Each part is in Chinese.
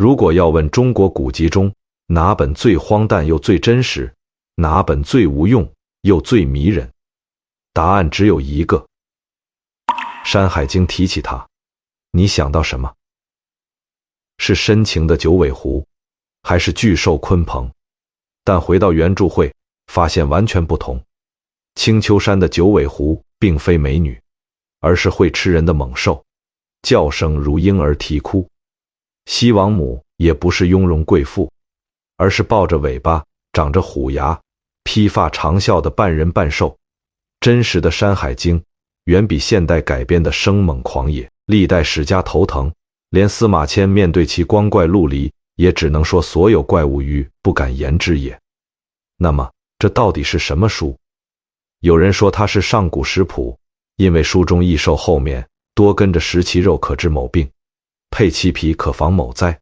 如果要问中国古籍中哪本最荒诞又最真实，哪本最无用又最迷人，答案只有一个。山海经提起它，你想到什么？是深情的九尾狐，还是巨兽鲲鹏？但回到原著会，发现完全不同。青丘山的九尾狐并非美女，而是会吃人的猛兽，叫声如婴儿啼哭。西王母也不是雍容贵妇，而是抱着尾巴，长着虎牙，披发长啸的半人半兽。真实的《山海经》远比现代改编的生猛狂野，历代史家头疼，连司马迁面对其光怪陆离，也只能说所有怪物于不敢言之也。那么这到底是什么书？有人说它是上古食谱，因为书中异兽后面多跟着食其肉可治某病，配其皮可防某灾。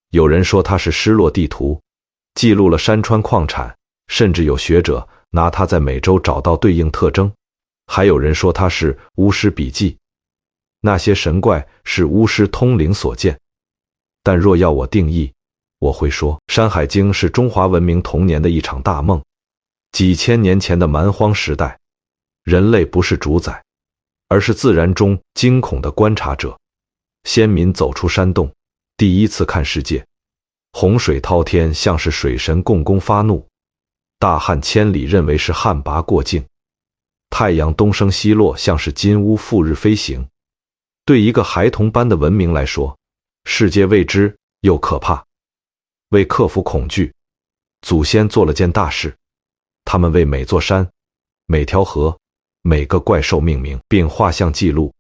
有人说它是失落地图，记录了山川矿产，甚至有学者拿它在美洲找到对应特征。还有人说它是巫师笔记，那些神怪是巫师通灵所见。但若要我定义，我会说《山海经》是中华文明童年的一场大梦。几千年前的蛮荒时代，人类不是主宰，而是自然中惊恐的观察者。先民走出山洞，第一次看世界。洪水滔天，像是水神共工发怒；大旱千里，认为是旱魃过境。太阳东升西落，像是金乌赴日飞行。对一个孩童般的文明来说，世界未知又可怕。为克服恐惧，祖先做了件大事，他们为每座山、每条河、每个怪兽命名，并画像记录，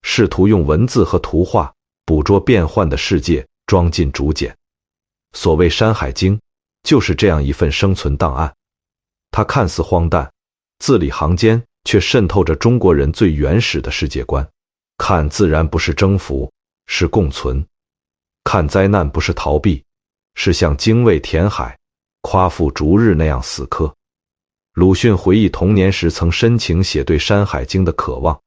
试图用文字和图画捕捉变幻的世界，装进竹简。所谓《山海经》，就是这样一份生存档案。它看似荒诞，字里行间却渗透着中国人最原始的世界观。看自然不是征服，是共存；看灾难不是逃避，是像精卫填海、夸父逐日那样死磕。鲁迅回忆童年时曾深情写对《山海经》的渴望，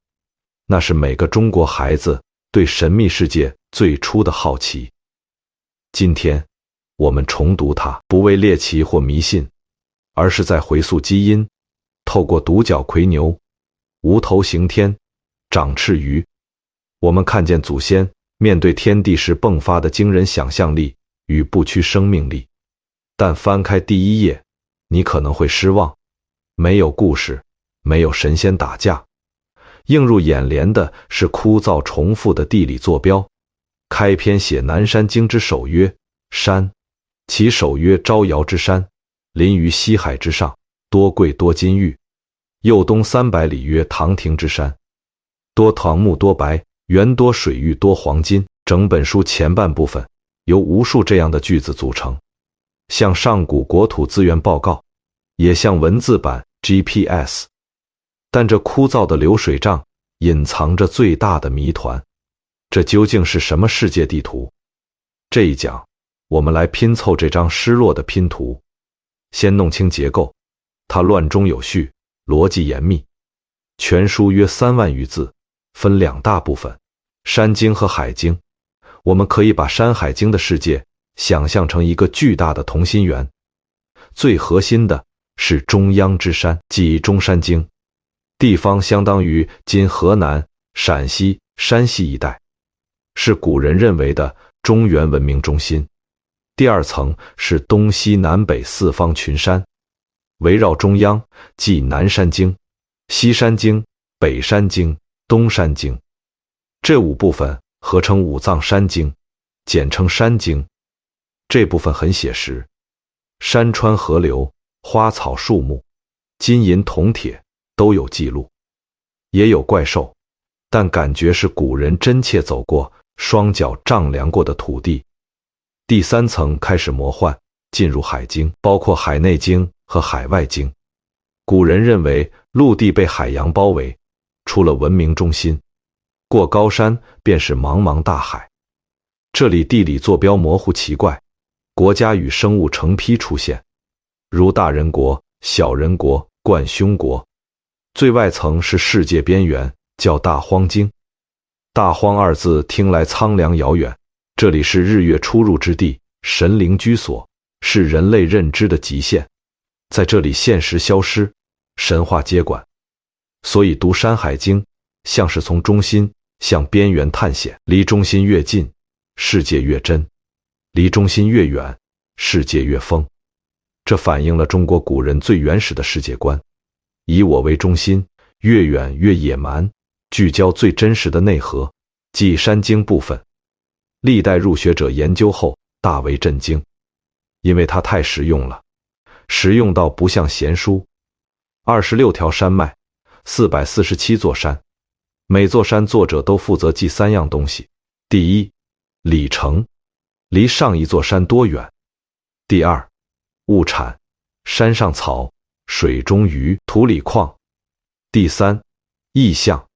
那是每个中国孩子对神秘世界最初的好奇。今天我们重读它，不为猎奇或迷信，而是在回溯基因，透过独角魁牛、无头刑天、长翅鱼，我们看见祖先面对天地时迸发的惊人想象力与不屈生命力。但翻开第一页，你可能会失望，没有故事，没有神仙打架，映入眼帘的是枯燥重复的地理坐标。开篇写南山经之首曰山，其首曰招摇之山，临于西海之上，多贵多金玉。右东300里曰唐庭之山，多唐木多白，原多水玉多黄金。整本书前半部分由无数这样的句子组成，像上古国土资源报告，也像文字版 GPS。 但这枯燥的流水账隐藏着最大的谜团，这究竟是什么世界地图？这一讲我们来拼凑这张失落的拼图。先弄清结构，它乱中有序，逻辑严密。全书约3万余字，分2大部分，山经和海经。我们可以把《山海经》的世界想象成一个巨大的同心圆，最核心的是中央之山，即中山经，地方相当于今河南、陕西、山西一带，是古人认为的中原文明中心。第二层是东西南北4方群山，围绕中央即南山经、西山经、北山经、东山经。这5部分合称五藏山经，简称山经。这部分很写实，山川河流、花草树木、金银铜铁都有记录，也有怪兽，但感觉是古人真切走过、双脚丈量过的土地。第3层开始魔幻，进入海经，包括海内经和海外经。古人认为陆地被海洋包围，出了文明中心，过高山便是茫茫大海。这里地理坐标模糊奇怪，国家与生物成批出现，如大人国、小人国、冠匈国。最外层是世界边缘，叫大荒经。大荒2字听来苍凉遥远，这里是日月出入之地，神灵居所，是人类认知的极限。在这里现实消失，神话接管。所以读《山海经》像是从中心向边缘探险，离中心越近，世界越真；离中心越远，世界越疯。这反映了中国古人最原始的世界观，以我为中心，越远越野蛮，聚焦最真实的内核，即山经部分。历代入学者研究后大为震惊，因为它太实用了，实用到不像闲书。26条山脉，447座山，每座山作者都负责记3样东西：第一，里程，离上一座山多远；第二，物产，山上草，水中鱼，土里矿；第三，意象，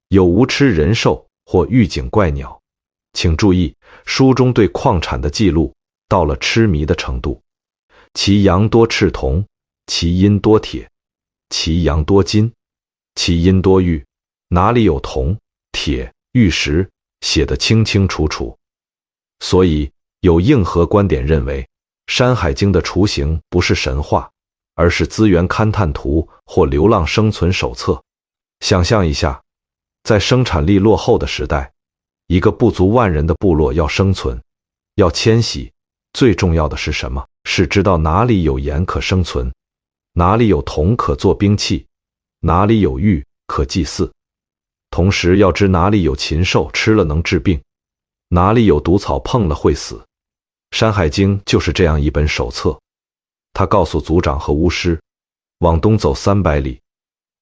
有无吃人兽或预警怪鸟。请注意，书中对矿产的记录到了痴迷的程度。其阳多赤铜，其阴多铁，其阳多金，其阴多玉，哪里有铜、铁、玉石，写得清清楚楚。所以有硬核观点认为，《山海经》的雏形不是神话，而是资源勘探图或流浪生存手册。想象一下，在生产力落后的时代，一个不足万人的部落要生存，要迁徙，最重要的是什么？是知道哪里有盐可生存，哪里有铜可做兵器，哪里有玉可祭祀。同时要知哪里有禽兽吃了能治病，哪里有毒草碰了会死。《山海经》就是这样一本手册。他告诉族长和巫师，往东走300里，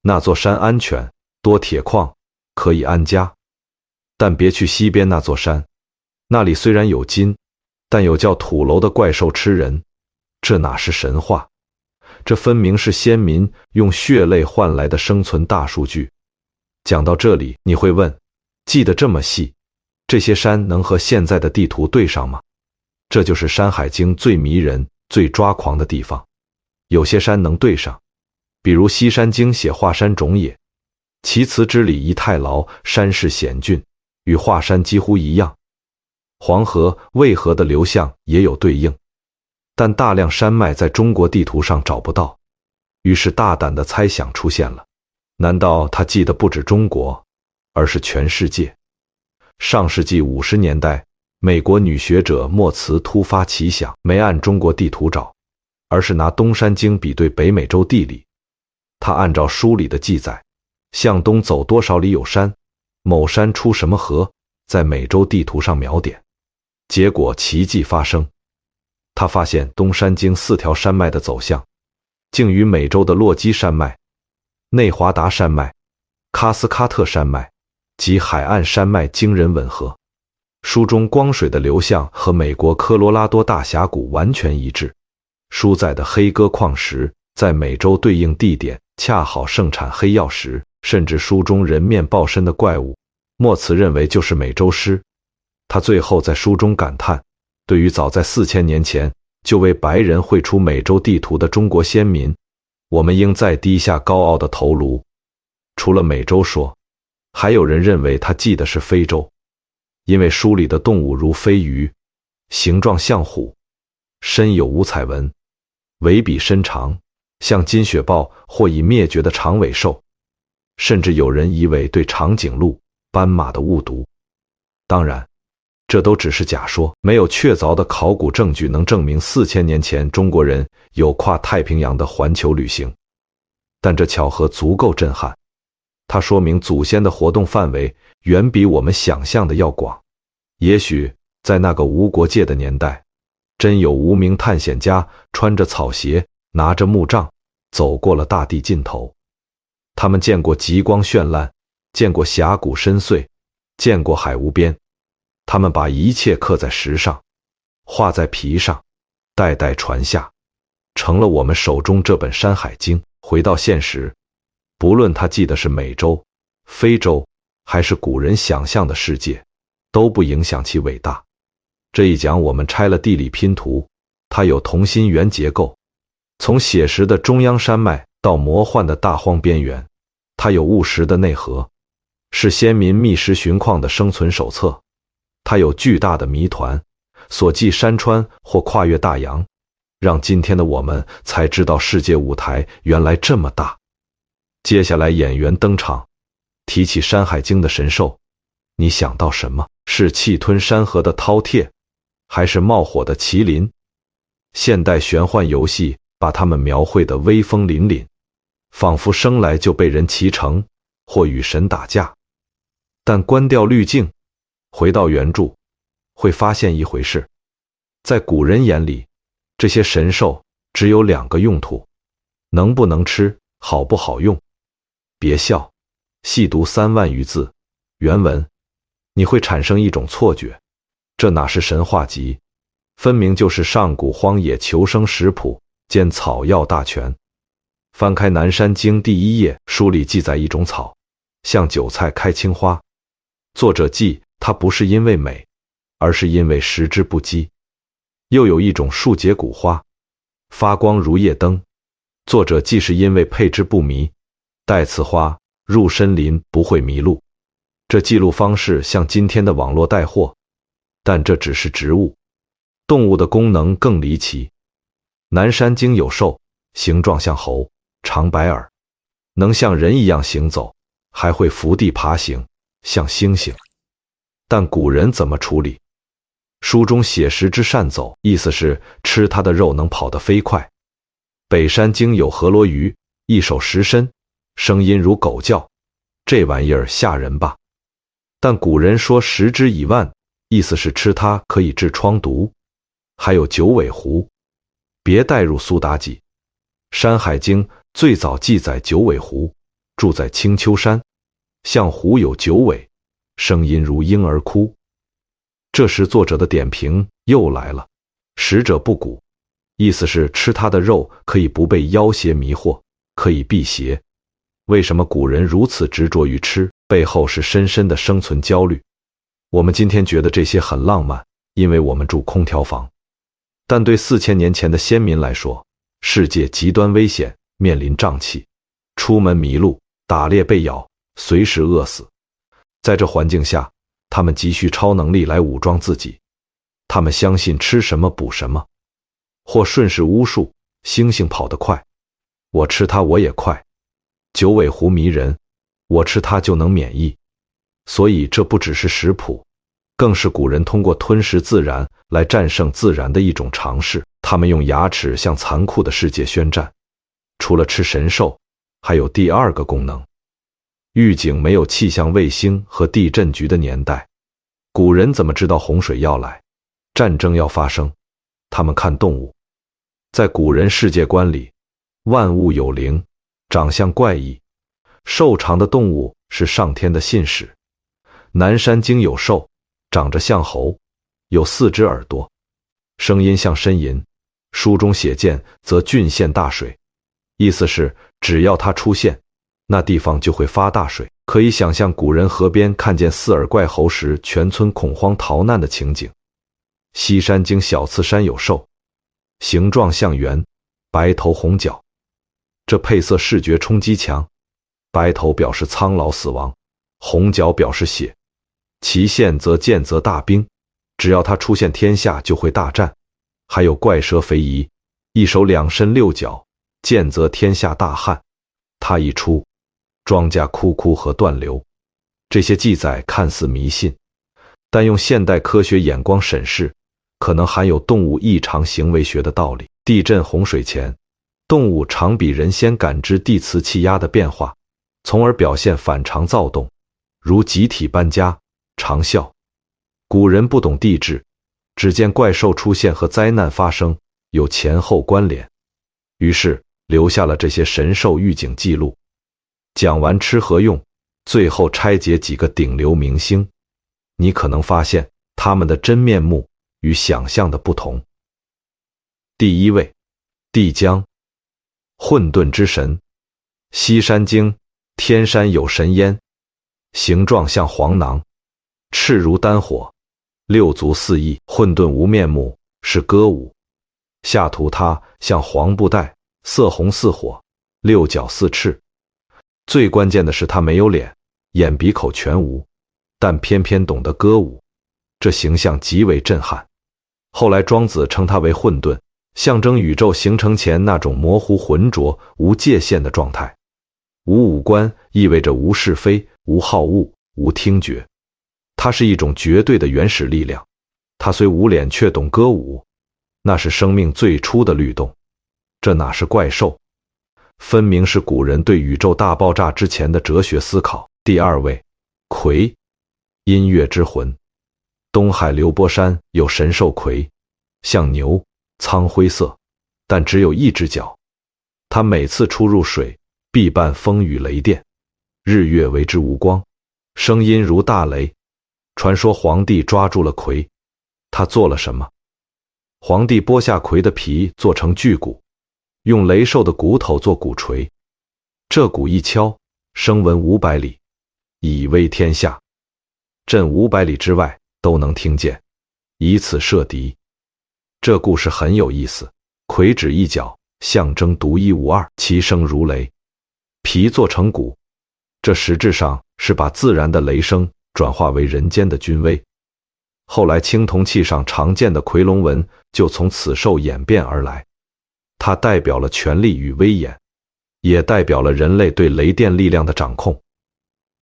那座山安全，多铁矿，可以安家。但别去西边那座山，那里虽然有金，但有叫土楼的怪兽吃人，这哪是神话？这分明是先民用血泪换来的生存大数据。讲到这里，你会问，记得这么细，这些山能和现在的地图对上吗？这就是《山海经》最迷人、最抓狂的地方。有些山能对上，比如《西山经》写华山种也，其辞之理宜太牢，山势险峻，与华山几乎一样。黄河、渭河的流向也有对应，但大量山脉在中国地图上找不到。于是大胆的猜想出现了，难道他记得不止中国，而是全世界？上世纪50年代，美国女学者莫茨突发奇想，没按中国地图找，而是拿东山经比对北美洲地理。他按照书里的记载，向东走多少里有山，某山出什么河，在美洲地图上描点。结果奇迹发生，他发现东山经4条山脉的走向，竟与美洲的落基山脉、内华达山脉、喀斯喀特山脉及海岸山脉惊人吻合。书中光水的流向和美国科罗拉多大峡谷完全一致。书载的黑鸽矿石在美洲对应地点恰好盛产黑曜石，甚至书中人面豹身的怪物，莫茨认为就是美洲狮。他最后在书中感叹，对于早在4000年前就为白人绘出美洲地图的中国先民，我们应再低下高傲的头颅。除了美洲说，还有人认为他记的是非洲，因为书里的动物如飞鱼，形状像虎，身有五彩纹，尾比身长，像金雪豹或已灭绝的长尾兽，甚至有人以为对长颈鹿、斑马的误读。当然，这都只是假说，没有确凿的考古证据能证明4000年前中国人有跨太平洋的环球旅行。但这巧合足够震撼，它说明祖先的活动范围远比我们想象的要广。也许在那个无国界的年代，真有无名探险家穿着草鞋，拿着木杖，走过了大地尽头。他们见过极光绚烂，见过峡谷深邃，见过海无边。他们把一切刻在石上，画在皮上，代代传下，成了我们手中这本《山海经》。回到现实，不论他记的是美洲、非洲，还是古人想象的世界，都不影响其伟大。这一讲我们拆了地理拼图，它有同心圆结构，从写实的中央山脉到魔幻的大荒边缘，它有务实的内核，是先民觅食寻矿的生存手册。它有巨大的谜团，所记山川或跨越大洋，让今天的我们才知道世界舞台原来这么大。接下来演员登场，提起《山海经》的神兽，你想到什么？是气吞山河的饕餮，还是冒火的麒麟？现代玄幻游戏把它们描绘得威风凛凛，仿佛生来就被人骑乘，或与神打架。但关掉滤镜，回到原著，会发现一回事：在古人眼里，这些神兽只有2个用途，能不能吃，好不好用。别笑，细读3万余字原文，你会产生一种错觉，这哪是神话集，分明就是上古荒野求生食谱兼草药大全。翻开《南山经》第1页，书里记载一种草，像韭菜开青花，作者记它不是因为美，而是因为食之不饥。又有一种树节骨花，发光如夜灯，作者记是因为配之不迷，带此花入深林不会迷路。这记录方式像今天的网络带货，但这只是植物，动物的功能更离奇。南山经有兽，形状像猴，长白耳，能像人一样行走，还会伏地爬行，像猩猩。但古人怎么处理？书中写食之善走，意思是吃它的肉能跑得飞快。北山经有河罗鱼，一手10身，声音如狗叫，这玩意儿吓人吧？但古人说食之以万，意思是吃它可以治疮毒。还有九尾狐，别带入苏妲己。《山海经》最早记载九尾狐住在青丘山，像狐有9尾，声音如婴儿哭。这时作者的点评又来了，食者不蛊，意思是吃它的肉可以不被妖邪迷惑，可以辟邪。为什么古人如此执着于吃？背后是深深的生存焦虑。我们今天觉得这些很浪漫，因为我们住空调房。但对4000年前的先民来说，世界极端危险，面临瘴气，出门迷路，打猎被咬，随时饿死。在这环境下，他们急需超能力来武装自己。他们相信吃什么补什么，或顺势巫术，猩猩跑得快，我吃它我也快。九尾狐迷人，我吃它就能免疫。所以这不只是食谱，更是古人通过吞食自然来战胜自然的一种尝试。他们用牙齿向残酷的世界宣战。除了吃神兽，还有第2个功能。预警没有气象卫星和地震局的年代，古人怎么知道洪水要来，战争要发生？他们看动物。在古人世界观里，万物有灵，长相怪异，瘦长的动物是上天的信使。南山经有兽，长着像猴，有4只耳朵，声音像呻吟。书中写见则郡县大水，意思是只要它出现，那地方就会发大水。可以想象古人河边看见4耳怪猴时，全村恐慌逃难的情景。西山经小次山有兽，形状像圆，白头红角，这配色视觉冲击强。白头表示苍老死亡，红角表示血。其现则见则大兵，只要它出现，天下就会大战。还有怪蛇肥夷，一手2身6脚，见则天下大旱。它一出，庄稼枯枯和断流。这些记载看似迷信，但用现代科学眼光审视，可能含有动物异常行为学的道理。地震洪水前，动物常比人先感知地磁气压的变化，从而表现反常躁动，如集体搬家、长啸。古人不懂地质，只见怪兽出现和灾难发生有前后关联，于是留下了这些神兽预警记录。讲完吃和用，最后拆解几个顶流明星，你可能发现他们的真面目与想象的不同。第1位，帝江，混沌之神。西山经，天山有神焉，形状像黄囊，赤如丹火，6足4翼，混沌无面目，是歌舞。下图它像黄布带，色红似火，6角4翅。最关键的是它没有脸，眼鼻口全无，但偏偏懂得歌舞。这形象极为震撼。后来庄子称它为混沌，象征宇宙形成前那种模糊浑浊、无界限的状态。无五官意味着无是非、无好恶、无听觉，它是一种绝对的原始力量。它虽无脸却懂歌舞，那是生命最初的律动。这哪是怪兽，分明是古人对宇宙大爆炸之前的哲学思考。第二位，夔，音乐之魂。东海流波山有神兽夔，像牛，苍灰色，但只有一只脚。它每次出入水，必伴风雨雷电，日月为之无光，声音如大雷。传说皇帝抓住了夔，他做了什么？皇帝剥下夔的皮做成巨鼓，用雷兽的骨头做鼓槌，这鼓一敲，声闻500里，以威天下，震500里之外都能听见，以此射敌。这故事很有意思，夔指一角，象征独一无二，其声如雷。皮做成鼓，这实质上是把自然的雷声转化为人间的军威。后来青铜器上常见的夔龙纹就从此兽演变而来，它代表了权力与威严，也代表了人类对雷电力量的掌控。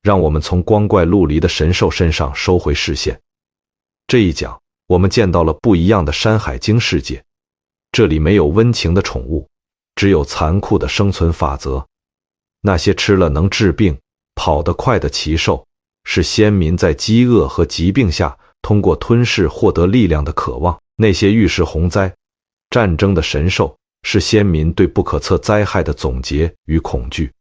让我们从光怪陆离的神兽身上收回视线。这一讲，我们见到了不一样的山海经世界，这里没有温情的宠物，只有残酷的生存法则。那些吃了能治病、跑得快的奇兽，是先民在饥饿和疾病下通过吞噬获得力量的渴望；那些预示洪灾、战争的神兽，是先民对不可测灾害的总结与恐惧。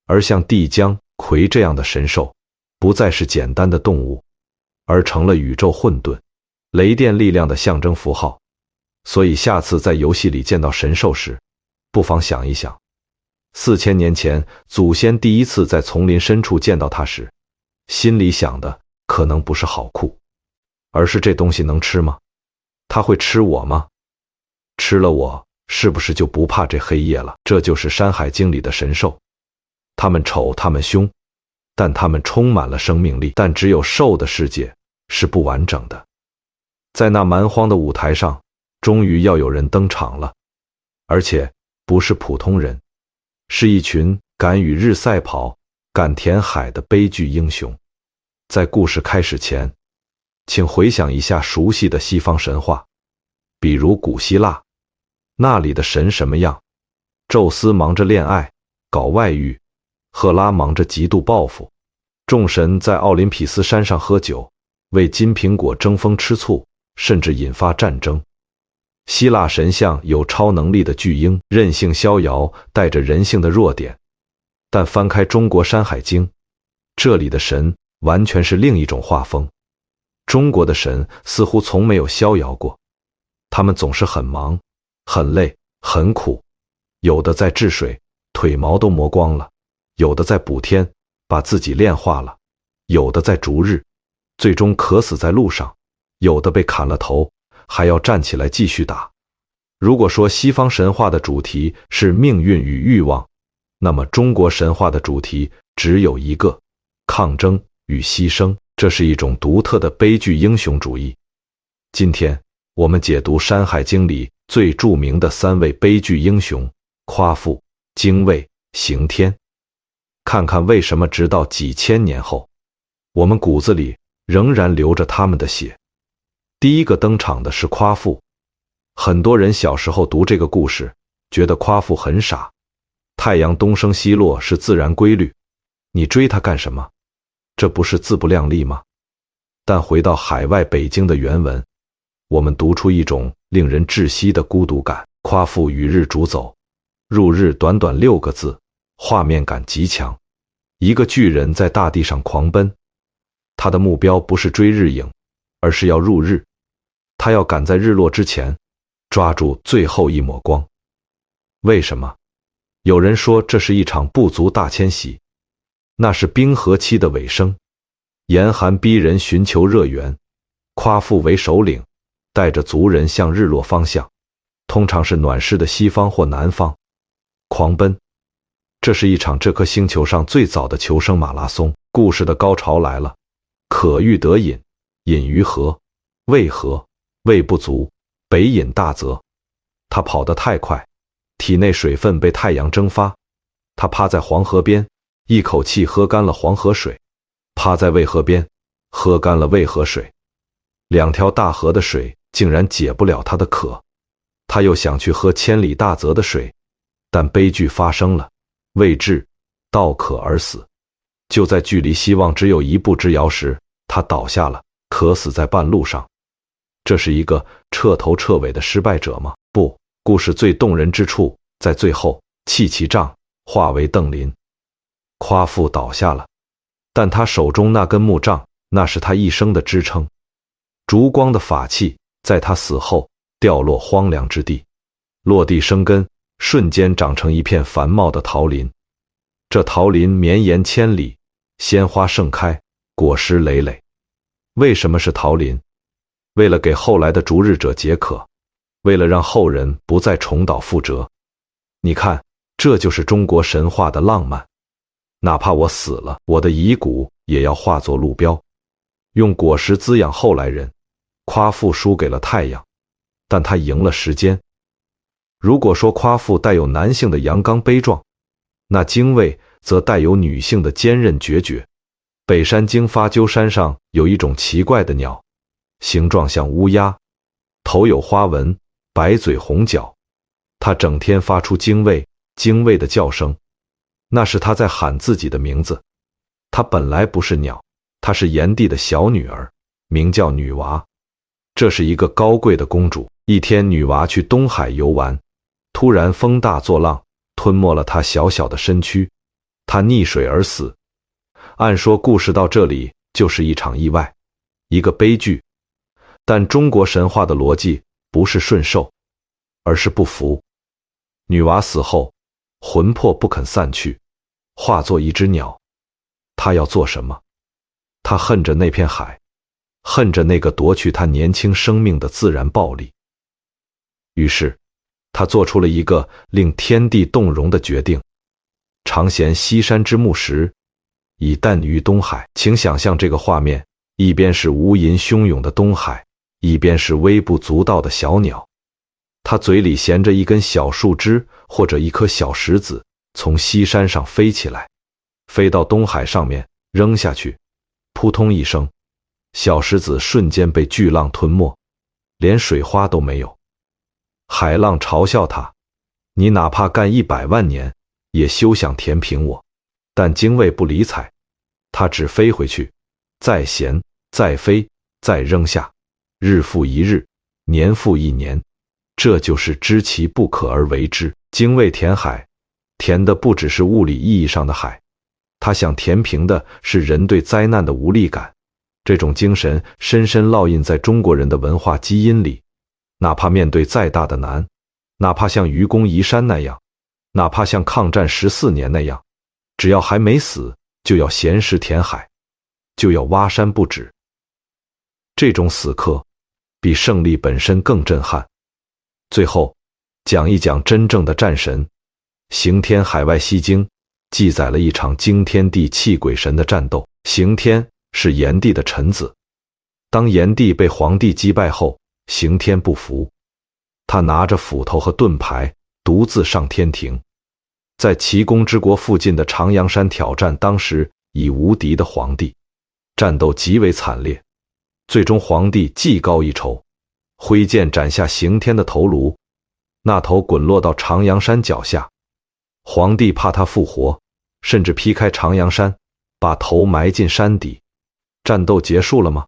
而像帝江、夔这样的神兽，不再是简单的动物，而成了宇宙混沌、雷电力量的象征符号。所以下次在游戏里见到神兽时，不妨想一想，4000年前祖先第一次在丛林深处见到它时，心里想的可能不是好酷，而是这东西能吃吗？它会吃我吗？吃了我，是不是就不怕这黑夜了？这就是《山海经》里的神兽，它们丑，它们凶，但它们充满了生命力。但只有兽的世界是不完整的。在那蛮荒的舞台上，终于要有人登场了，而且不是普通人，是一群敢与日赛跑、敢填海的悲剧英雄。在故事开始前，请回想一下熟悉的西方神话，比如古希腊，那里的神什么样？宙斯忙着恋爱、搞外遇，赫拉忙着极度报复，众神在奥林匹斯山上喝酒，为金苹果争风吃醋，甚至引发战争。希腊神像有超能力的巨婴，任性逍遥，带着人性的弱点。但翻开中国《山海经》，这里的神完全是另一种画风。中国的神似乎从没有逍遥过，他们总是很忙、很累、很苦，有的在治水，腿毛都磨光了；有的在补天，把自己炼化了；有的在逐日，最终渴死在路上；有的被砍了头，还要站起来继续打。如果说西方神话的主题是命运与欲望，那么中国神话的主题只有一个：抗争与牺牲。这是一种独特的悲剧英雄主义。今天我们解读《山海经》里最著名的3位悲剧英雄夸父、精卫、刑天，看看为什么直到几千年后，我们骨子里仍然流着他们的血。第一个登场的是夸父。很多人小时候读这个故事，觉得夸父很傻，太阳东升西落是自然规律，你追他干什么？这不是自不量力吗？但回到海外北京的原文，我们读出一种令人窒息的孤独感。夸父与日逐走，入日短短6个字，画面感极强。一个巨人在大地上狂奔，他的目标不是追日影，而是要入日。他要赶在日落之前，抓住最后一抹光。为什么？有人说这是一场部族大迁徙，那是冰河期的尾声，严寒逼人寻求热源，夸父为首领，带着族人向日落方向，通常是暖湿的西方或南方，狂奔。这是一场这颗星球上最早的求生马拉松。故事的高潮来了，可欲得饮，饮于何？为何？胃不足，北饮大泽。他跑得太快，体内水分被太阳蒸发。他趴在黄河边，一口气喝干了黄河水；趴在渭河边，喝干了渭河水。两条大河的水竟然解不了他的渴。他又想去喝千里大泽的水，但悲剧发生了，未至，道渴而死。就在距离希望只有一步之遥时，他倒下了，渴死在半路上。这是一个彻头彻尾的失败者吗？不，故事最动人之处在最后，弃其杖，化为邓林。夸父倒下了，但他手中那根木杖，那是他一生的支撑。烛光的法器在他死后掉落荒凉之地，落地生根，瞬间长成一片繁茂的桃林。这桃林绵延千里，鲜花盛开，果实累累。为什么是桃林？为了给后来的逐日者解渴，为了让后人不再重蹈覆辙。你看，这就是中国神话的浪漫。哪怕我死了，我的遗骨也要化作路标，用果实滋养后来人。夸父输给了太阳，但他赢了时间。如果说夸父带有男性的阳刚悲壮，那精卫则带有女性的坚韧决绝。北山经发鸠山上有一种奇怪的鸟，形状像乌鸦，头有花纹，白嘴红脚。它整天发出精卫精卫的叫声，那是它在喊自己的名字。它本来不是鸟，它是炎帝的小女儿，名叫女娃。这是一个高贵的公主。一天，女娃去东海游玩，突然风大作浪，吞没了她小小的身躯，她溺水而死。按说故事到这里就是一场意外，一个悲剧。但中国神话的逻辑不是顺受，而是不服。女娃死后，魂魄不肯散去，化作一只鸟。她要做什么？她恨着那片海，恨着那个夺去她年轻生命的自然暴力。于是，她做出了一个令天地动容的决定：常衔西山之木石，以诞于东海。请想象这个画面，一边是无垠汹涌的东海，一边是微不足道的小鸟。它嘴里衔着一根小树枝或者一颗小石子，从西山上飞起来，飞到东海上面，扔下去，扑通一声，小石子瞬间被巨浪吞没，连水花都没有。海浪嘲笑他：你哪怕干100万年，也休想填平我。但精卫不理睬，他只飞回去，再衔，再飞，再扔下，日复一日，年复一年。这就是知其不可而为之。精卫填海，填的不只是物理意义上的海，他想填平的是人对灾难的无力感。这种精神深深烙印在中国人的文化基因里。哪怕面对再大的难，哪怕像愚公移山那样，哪怕像抗战14年那样，只要还没死，就要衔石填海，就要挖山不止。这种死磕比胜利本身更震撼。最后讲一讲真正的战神。刑天海外西经记载了一场惊天地泣鬼神的战斗。刑天是炎帝的臣子，当炎帝被黄帝击败后，刑天不服，他拿着斧头和盾牌独自上天庭，在齐公之国附近的长阳山挑战当时已无敌的黄帝。战斗极为惨烈，最终黄帝技高一筹，挥剑斩下刑天的头颅，那头滚落到长阳山脚下。黄帝怕他复活，甚至劈开长阳山，把头埋进山底。战斗结束了吗？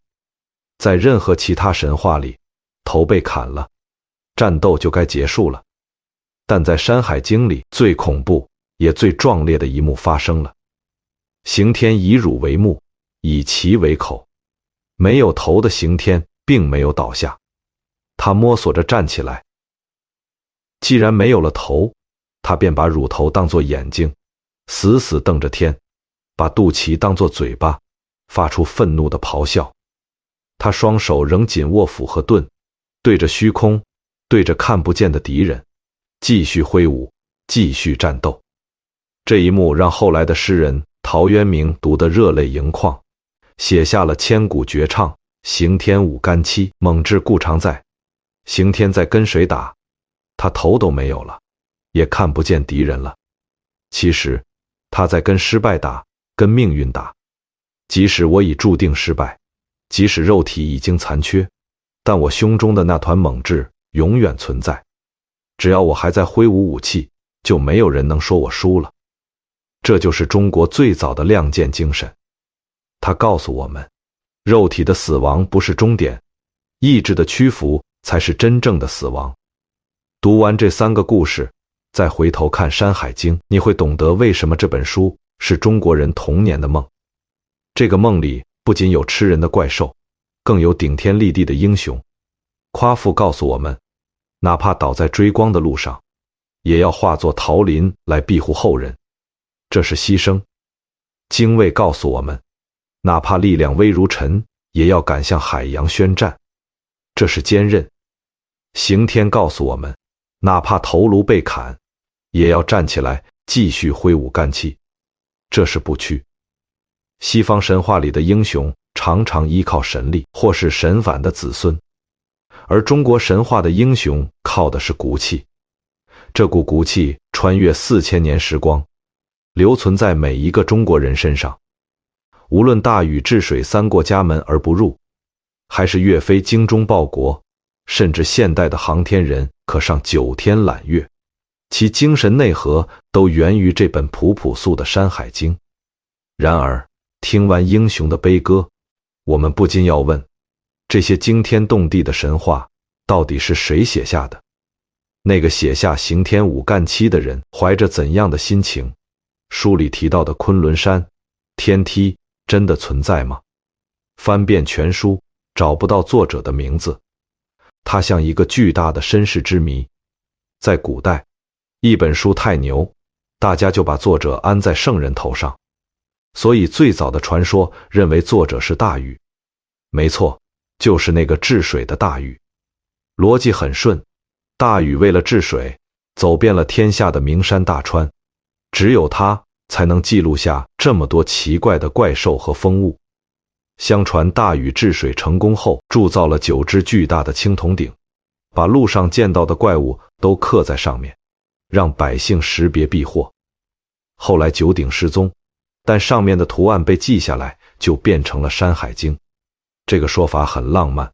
在任何其他神话里，头被砍了，战斗就该结束了。但在《山海经》里，最恐怖也最壮烈的一幕发生了。刑天以乳为目，以其为口，没有头的刑天并没有倒下，他摸索着站起来。既然没有了头，他便把乳头当作眼睛，死死瞪着天，把肚脐当作嘴巴，发出愤怒的咆哮。他双手仍紧握斧和盾，对着虚空，对着看不见的敌人，继续挥舞，继续战斗。这一幕让后来的诗人陶渊明读得热泪盈眶，写下了千古绝唱《刑天五干七，猛志故常在。刑天在跟谁打？他头都没有了，也看不见敌人了。其实他在跟失败打，跟命运打。即使我已注定失败，即使肉体已经残缺，但我胸中的那团猛志永远存在。只要我还在挥舞武器，就没有人能说我输了。这就是中国最早的亮剑精神。它告诉我们，肉体的死亡不是终点，意志的屈服才是真正的死亡。读完这3个故事，再回头看《山海经》，你会懂得为什么这本书是中国人童年的梦。这个梦里不仅有吃人的怪兽，更有顶天立地的英雄。夸父告诉我们，哪怕倒在追光的路上，也要化作桃林来庇护后人，这是牺牲。精卫告诉我们，哪怕力量微如尘，也要赶向海洋宣战，这是坚韧。刑天告诉我们，哪怕头颅被砍，也要站起来继续挥舞干气，这是不屈。西方神话里的英雄常常依靠神力，或是神反的子孙，而中国神话的英雄靠的是骨气。这股骨气穿越4000年时光，留存在每一个中国人身上。无论大禹治水3过家门而不入，还是岳飞精忠报国，甚至现代的航天人可上9天揽月，其精神内核都源于这本朴朴素的《山海经》。然而，听完英雄的悲歌，我们不禁要问，这些惊天动地的神话到底是谁写下的？那个写下刑天五干七的人怀着怎样的心情？书里提到的昆仑山、天梯真的存在吗？翻遍全书，找不到作者的名字。它像一个巨大的身世之谜。在古代，一本书太牛，大家就把作者安在圣人头上，所以最早的传说认为作者是大禹。没错，就是那个治水的大禹。逻辑很顺，大禹为了治水，走遍了天下的名山大川，只有他才能记录下这么多奇怪的怪兽和风物。相传大禹治水成功后，铸造了9只巨大的青铜鼎，把路上见到的怪物都刻在上面，让百姓识别避祸。后来9鼎失踪，但上面的图案被记下来，就变成了《山海经》。这个说法很浪漫，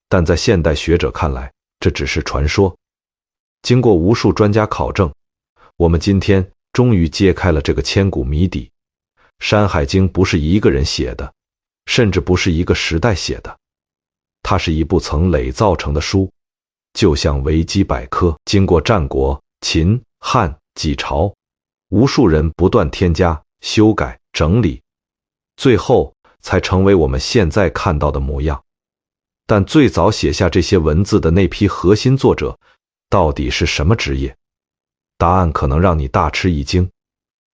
但在现代学者看来，这只是传说。经过无数专家考证，我们今天终于揭开了这个千古谜底。《山海经》不是一个人写的，甚至不是一个时代写的，它是一部曾垒造成的书，就像维基百科，经过战国、秦、汉几朝，无数人不断添加、修改、整理，最后才成为我们现在看到的模样。但最早写下这些文字的那批核心作者，到底是什么职业？答案可能让你大吃一惊，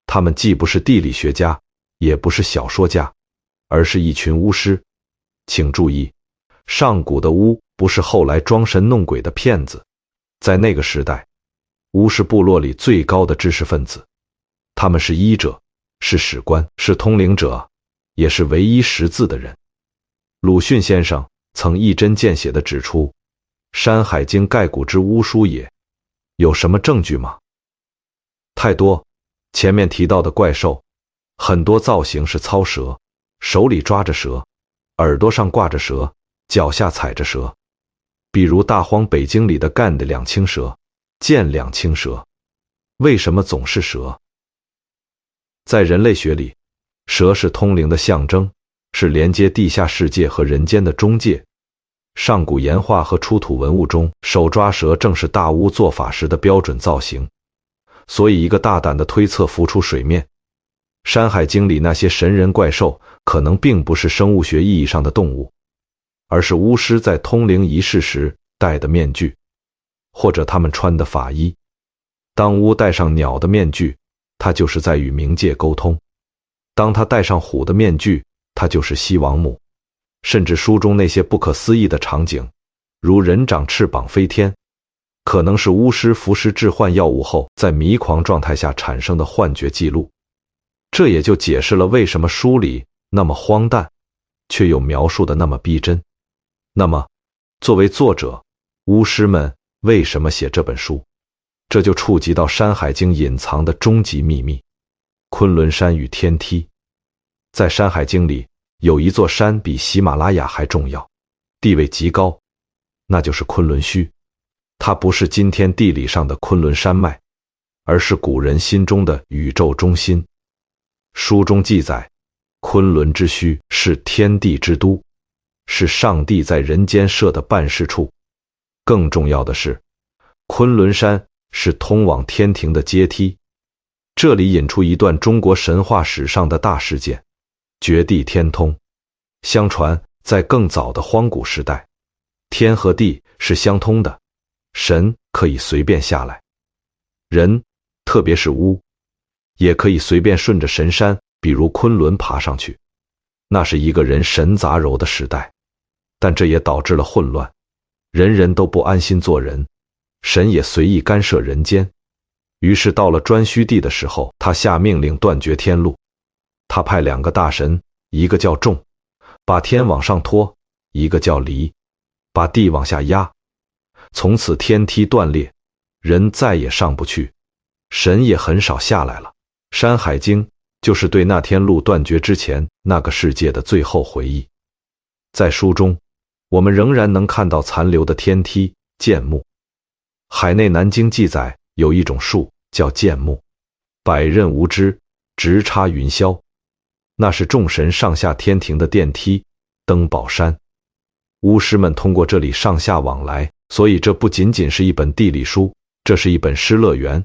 他们既不是地理学家，也不是小说家，而是一群巫师。请注意，上古的巫不是后来装神弄鬼的骗子，在那个时代，巫是部落里最高的知识分子，他们是医者，是史官，是通灵者，也是唯一识字的人。鲁迅先生曾一针见血地指出，《山海经》盖古之巫书也。有什么证据吗？太多。前面提到的怪兽，很多造型是操蛇，手里抓着蛇，耳朵上挂着蛇，脚下踩着蛇。比如大荒北经里的干的两青蛇、剑两青蛇，为什么总是蛇？在人类学里，蛇是通灵的象征，是连接地下世界和人间的中介。上古岩画和出土文物中，手抓蛇正是大巫做法时的标准造型。所以一个大胆的推测浮出水面，《山海经》里那些神人怪兽可能并不是生物学意义上的动物，而是巫师在通灵仪式时戴的面具，或者他们穿的法衣。当巫戴上鸟的面具，他就是在与冥界沟通；当他戴上虎的面具，他就是西王母。甚至书中那些不可思议的场景，如人长翅膀飞天，可能是巫师服食致幻药物后在迷狂状态下产生的幻觉记录。这也就解释了为什么书里那么荒诞，却又描述的那么逼真。那么，作为作者，巫师们为什么写这本书？这就触及到《山海经》隐藏的终极秘密——昆仑山与天梯。在《山海经》里，有一座山比喜马拉雅还重要，地位极高，那就是昆仑虚。它不是今天地理上的昆仑山脉，而是古人心中的宇宙中心。书中记载，昆仑之虚是天地之都，是上帝在人间设的办事处。更重要的是，昆仑山是通往天庭的阶梯。这里引出一段中国神话史上的大事件——绝地天通。相传，在更早的荒古时代，天和地是相通的，神可以随便下来，人，特别是巫，也可以随便顺着神山，比如昆仑爬上去。那是一个人神杂糅的时代，但这也导致了混乱，人人都不安心做人，神也随意干涉人间。于是到了颛顼帝的时候，他下命令断绝天路。他派2个大神，一个叫仲，把天往上拖；一个叫离，把地往下压。从此天梯断裂，人再也上不去，神也很少下来了。《山海经》就是对那天路断绝之前那个世界的最后回忆。在书中，我们仍然能看到残留的天梯、剑木。海内南经记载，有一种树叫剑木，百仞无枝，直插云霄。那是众神上下天庭的电梯，登宝山。巫师们通过这里上下往来，所以这不仅仅是一本地理书，这是一本诗乐园。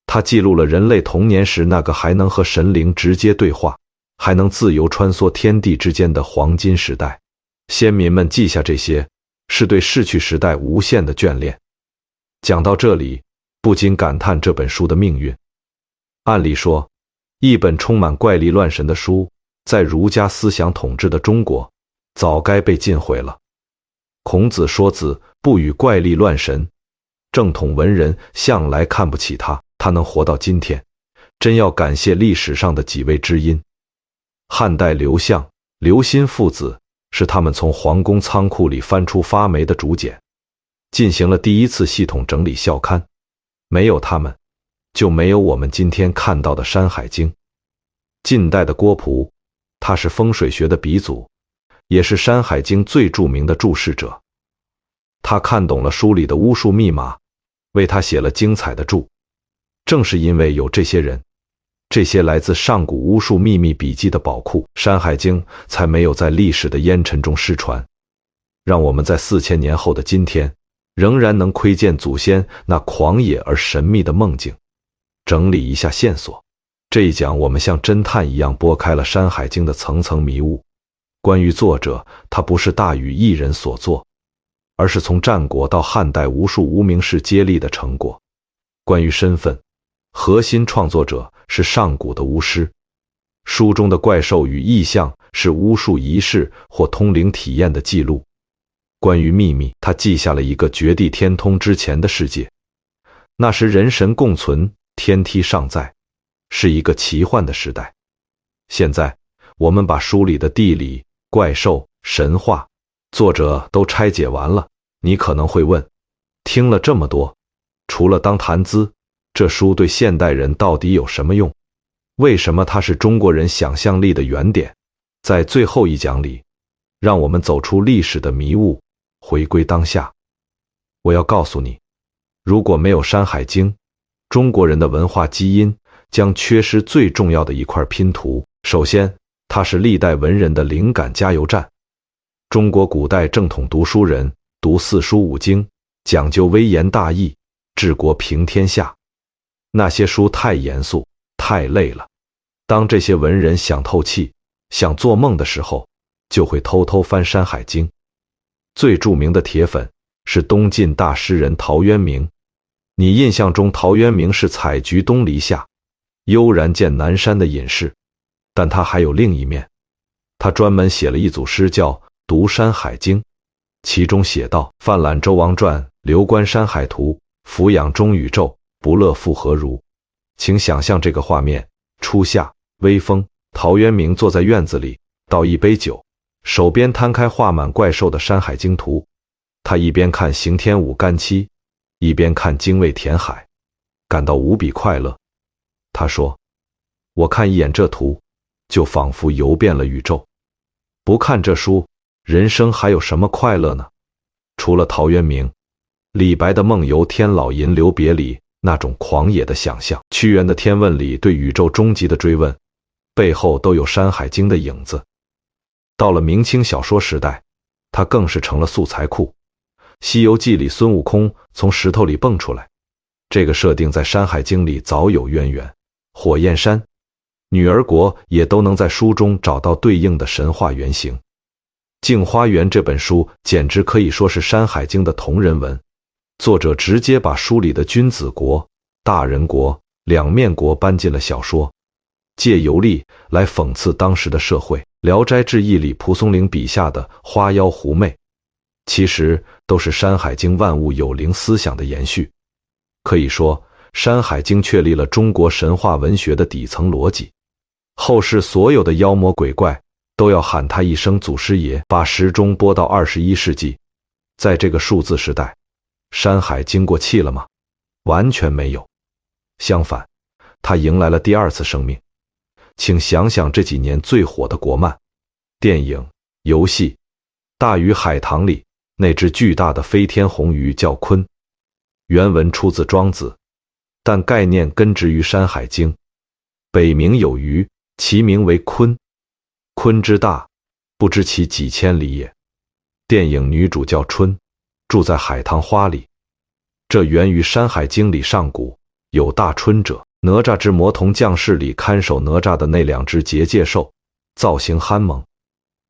它记录了人类童年时那个还能和神灵直接对话，还能自由穿梭天地之间的黄金时代。先民们记下这些，是对逝去时代无限的眷恋。讲到这里，不禁感叹这本书的命运。按理说，一本充满怪力乱神的书，在儒家思想统治的中国，早该被禁毁了。孔子说子不与怪力乱神，正统文人向来看不起他，他能活到今天，真要感谢历史上的几位知音。汉代刘向、刘歆父子是他们从皇宫仓库里翻出发霉的竹简，进行了第一次系统整理校刊。没有他们，就没有我们今天看到的《山海经》。近代的郭璞，他是风水学的鼻祖，也是《山海经》最著名的注释者。他看懂了书里的巫术密码，为他写了精彩的注。正是因为有这些人，这些来自上古巫术秘密笔记的宝库，《山海经》才没有在历史的烟尘中失传，让我们在4000年后的今天，仍然能窥见祖先那狂野而神秘的梦境。整理一下线索，这一讲我们像侦探一样拨开了《山海经》的层层迷雾。关于作者，他不是大禹一人所作，而是从战国到汉代无数无名氏接力的成果。关于身份，核心创作者是上古的巫师，书中的怪兽与异象是巫术仪式或通灵体验的记录。关于秘密，他记下了一个绝地天通之前的世界，那时人神共存，天梯尚在，是一个奇幻的时代。现在我们把书里的地理、怪兽、神话，作者都拆解完了。你可能会问，听了这么多，除了当谈资，这书对现代人到底有什么用？为什么它是中国人想象力的原点？在最后一讲里，让我们走出历史的迷雾，回归当下。我要告诉你，如果没有《山海经》，中国人的文化基因将缺失最重要的一块拼图。首先，它是历代文人的灵感加油站。中国古代正统读书人读4书5经，讲究微言大义，治国平天下。那些书太严肃，太累了。当这些文人想透气、想做梦的时候，就会偷偷翻《山海经》。最著名的铁粉是东晋大诗人陶渊明。你印象中陶渊明是采菊东篱下，悠然见南山的隐士，但他还有另一面。他专门写了一组诗叫《读山海经》，其中写道：泛览周王传，流观山海图，俯仰中宇宙，不乐复何如。请想象这个画面，初夏微风，陶渊明坐在院子里，倒一杯酒，手边摊开画满怪兽的《山海经》图，他一边看刑天舞干戚，一边看精卫填海，感到无比快乐。他说：“我看一眼这图，就仿佛游遍了宇宙。不看这书，人生还有什么快乐呢？”除了陶渊明、李白的梦游天姥吟留别里那种狂野的想象，屈原的天问里对宇宙终极的追问，背后都有《山海经》的影子。到了明清小说时代，它更是成了素材库。《西游记》里孙悟空从石头里蹦出来，这个设定在《山海经》里早有渊源。火焰山、女儿国也都能在书中找到对应的神话原型。《镜花缘》这本书简直可以说是《山海经》的同人文，作者直接把书里的君子国、大人国、两面国搬进了小说，借游历来讽刺当时的社会。《聊斋志异》里蒲松龄笔下的花妖狐媚，其实都是《山海经》万物有灵思想的延续。可以说，《山海经》确立了中国神话文学的底层逻辑，后世所有的妖魔鬼怪都要喊他一声祖师爷。把时钟拨到21世纪，在这个数字时代，《山海经》过气了吗？完全没有，相反，它迎来了第二次生命。请想想这几年最火的国漫、电影、游戏，《大鱼海棠》里那只巨大的飞天红鱼叫鲲，原文出自庄子，但概念根植于《山海经》。北冥有鱼，其名为鲲，鲲之大，不知其几千里也。电影女主叫春，住在海棠花里，这源于《山海经》里上古有大春者。哪吒之魔童降世里看守哪吒的那两只结界兽，造型憨萌，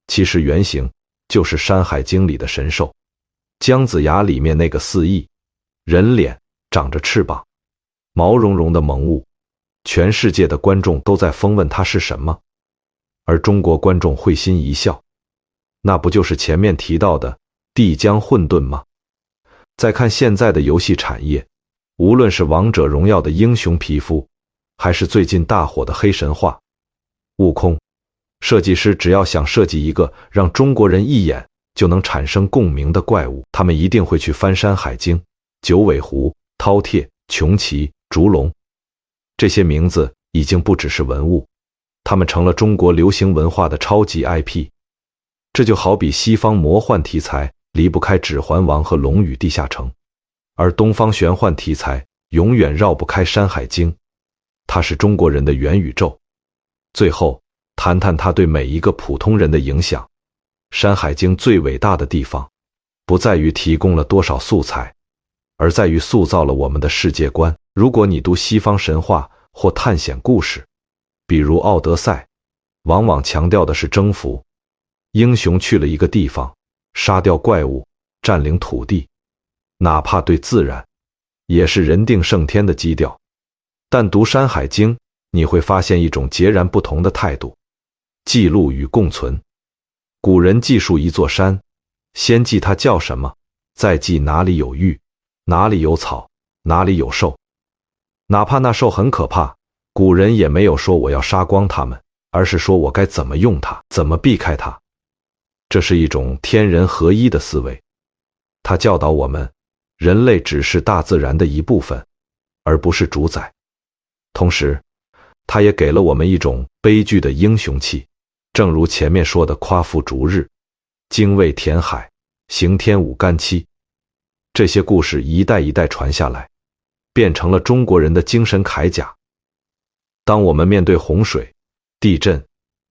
其实原型就是《山海经》里的神兽。姜子牙里面那个四翼，人脸，长着翅膀，毛茸茸的萌物，全世界的观众都在疯问它是什么，而中国观众会心一笑，那不就是前面提到的帝江混沌吗？再看现在的游戏产业，无论是王者荣耀的英雄皮肤，还是最近大火的黑神话、悟空，设计师只要想设计一个让中国人一眼就能产生共鸣的怪物，他们一定会去翻《山海经》、九尾狐、饕餮、穷奇、烛龙。这些名字已经不只是文物，他们成了中国流行文化的超级 IP。这就好比西方魔幻题材离不开《指环王》和《龙与地下城》，而东方玄幻题材永远绕不开《山海经》，它是中国人的元宇宙。最后，谈谈它对每一个普通人的影响。《山海经》最伟大的地方，不在于提供了多少素材，而在于塑造了我们的世界观。如果你读西方神话或探险故事，比如《奥德赛》，往往强调的是征服，英雄去了一个地方，杀掉怪物，占领土地，哪怕对自然，也是人定胜天的基调。但读《山海经》，你会发现一种截然不同的态度：记录与共存。古人记述一座山，先记它叫什么，再记哪里有玉，哪里有草，哪里有兽。哪怕那兽很可怕，古人也没有说我要杀光它们，而是说我该怎么用它，怎么避开它。这是一种天人合一的思维，它教导我们，人类只是大自然的一部分，而不是主宰。同时，它也给了我们一种悲剧的英雄气，正如前面说的夸父逐日、精卫填海、刑天舞干戚，这些故事一代一代传下来，变成了中国人的精神铠甲。当我们面对洪水、地震、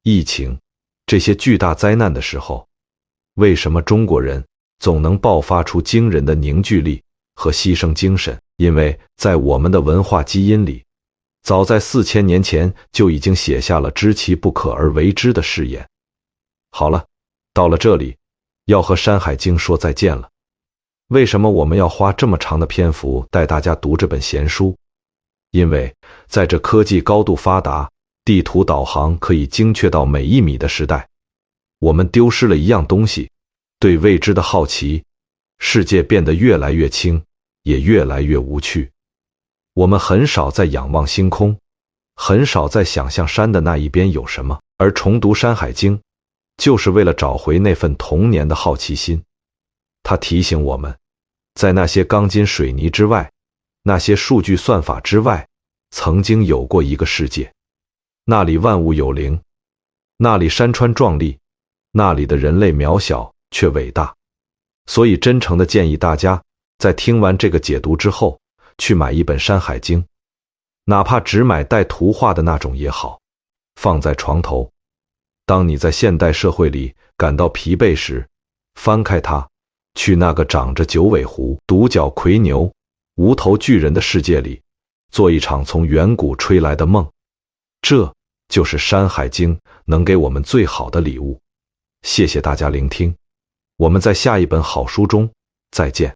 疫情这些巨大灾难的时候，为什么中国人总能爆发出惊人的凝聚力和牺牲精神？因为在我们的文化基因里，早在4000年前就已经写下了知其不可而为之的誓言。好了，到了这里，要和《山海经》说再见了。为什么我们要花这么长的篇幅带大家读这本闲书？因为在这科技高度发达、地图导航可以精确到每1米的时代，我们丢失了一样东西，对未知的好奇。世界变得越来越轻，也越来越无趣。我们很少在仰望星空，很少在想象山的那一边有什么。而重读《山海经》，就是为了找回那份童年的好奇心。它提醒我们，在那些钢筋水泥之外，那些数据算法之外，曾经有过一个世界，那里万物有灵，那里山川壮丽，那里的人类渺小却伟大。所以真诚地建议大家，在听完这个解读之后，去买一本《山海经》，哪怕只买带图画的那种也好，放在床头。当你在现代社会里感到疲惫时，翻开它，去那个长着九尾狐、独角魁牛、无头巨人的世界里，做一场从远古吹来的梦。这就是《山海经》能给我们最好的礼物。谢谢大家聆听，我们在下一本好书中再见。